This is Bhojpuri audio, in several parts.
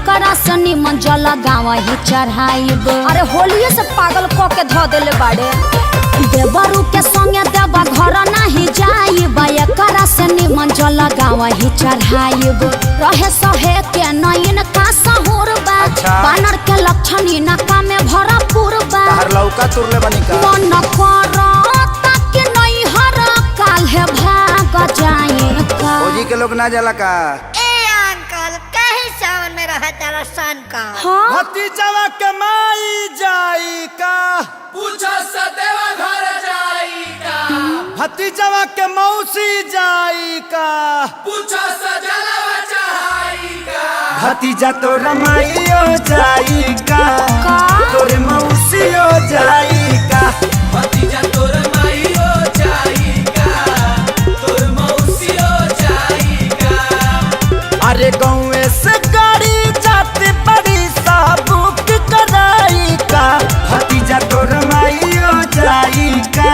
एकरा से निमन जल गाँव ही चढ़ाइब। अरे होलिये से पागल क के धो देले बाड़े। देवरू के संगे देवा घर नहीं जाइब, एकरा से निमन जल गाँव ही चढ़ाइब। रहे सहे के नयन का सहूर बा, बानर के लक्षण इनका में भरपूर बा। लौका तुरले बनी का मन करता कि नहीं हर काल है भाग जाए का। ओजी के लोग ना जाला का। सावन में रहा तारा सन का। हाँ? भतीजवा के माई जाई का, पूछो सदेवा घर जाई का। भतीजवा के मौसी जाई का, पूछो सजलवा चढ़ाई का। भतीजा तो रमाइयो जाई का, तोरे मौसियो जाई का। भतीजा तोर माईयो जाई का, तोर मौसियो जाई का। अरे गाँव से गाड़ी जाते बड़ी सा बुक कराई का, भतीजा तो रमाइयो जाई का,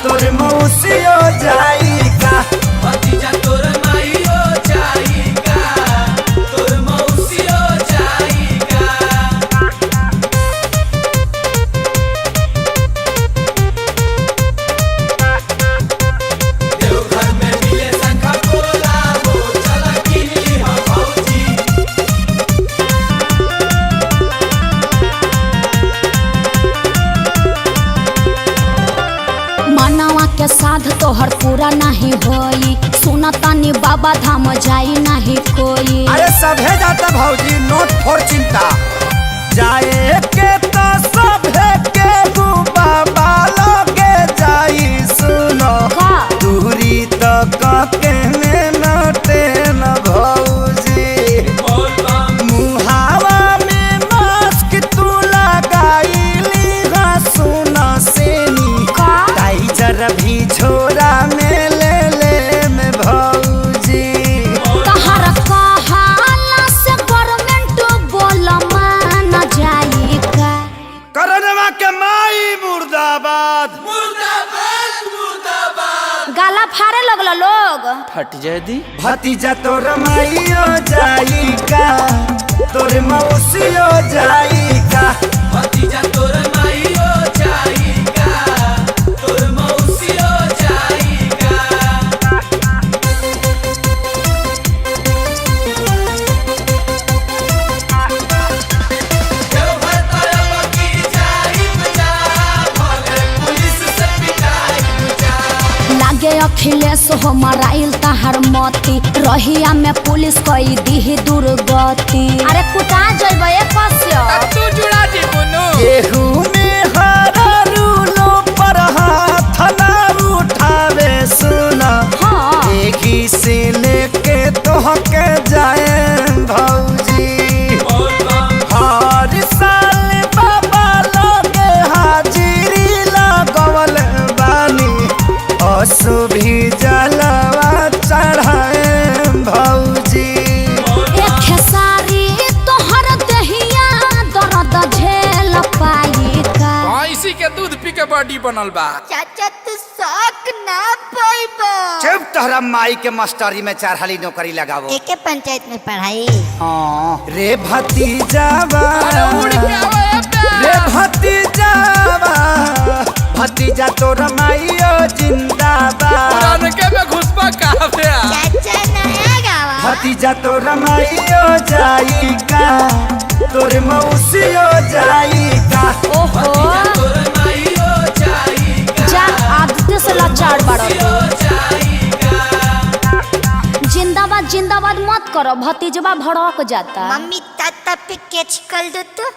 तोरे मौसियो जाई का। भतीजा तोर माईयो जाई का, तोर मौसियो जाई का। देवघर में मिले शंखा पोला हो, चला किनली हम भौजी। मनवा के साध तोहर पूरा नहीं होई, सुना तानी बाबा धाम जाई नहीं कोई। अरे सभे जाता भौजी, नोट फोर चिंता जाए के तो सभे के बाबा लगे जाई। सुनो का दूरी तो के नटे न भौजी, बोल बम मुहावा में मास्क तू लगाईली। हाँ सुनो सेनी का टाइजर भी छोरा में ले में भौजी। तहर कहाला से गवर्नमेंट बोल मान जाई का। करनवा के माई मुर्दाबाद। मुर्दाबाद मुर्दाबाद। गाला फाड़े लगल लोग। फट जाए दी भतीजा तो रमाइयो जाई का, तोरे मौसियो जाई का। भतीजा तोर माईयो जाई का, तोर मौसियो जाई का। देवघर तरफ की जाई बजा, भले पुलिस से पिटाई बजा। लागे अखिलेश हो मराइल तहर मती, रहिया में पुलिस कई दी दुर्गति। अरे कुटा जइबे कस्य तू जुड़ा दी बुनु। केहू में हरा रूलो पर हाथ ना उठावे। सुना हाँ एही से लेके तोहके जाए भौजी। बोल बम हर साल बाबा लोगे हाजिरी लगवल बानी, असु भी जलवा चढ़ाए भौजी। एक खेसारी तोहर दहिया दर्द झेल पाई का। इसी के दूध पी के बॉडी बनल बा। चाचा तू शौक ना पाइबो। जब तोहरा माई के मास्टरी में चारहाली नौकरी लगावो। एके पंचायत में पढ़ाई। हाँ रे भतीजावा, उड़ के आवे रे भतीजावा, भतीजा तो रमाइयो जिंदाबाद। पुरान के में घुसपा काफे। चाचा नया गावा। भतीजा तो रमाइयो जाई का, तोरे मौसियो जाई का। ओहो तोर माईयो जाई का, जा आदित्य से लाचार बाड़ो। जाई का। जिंदाबाद जिंदाबाद मत करो, भतीजवा भड़क जाता। मम्मी ताता पे कैच कर दो तो।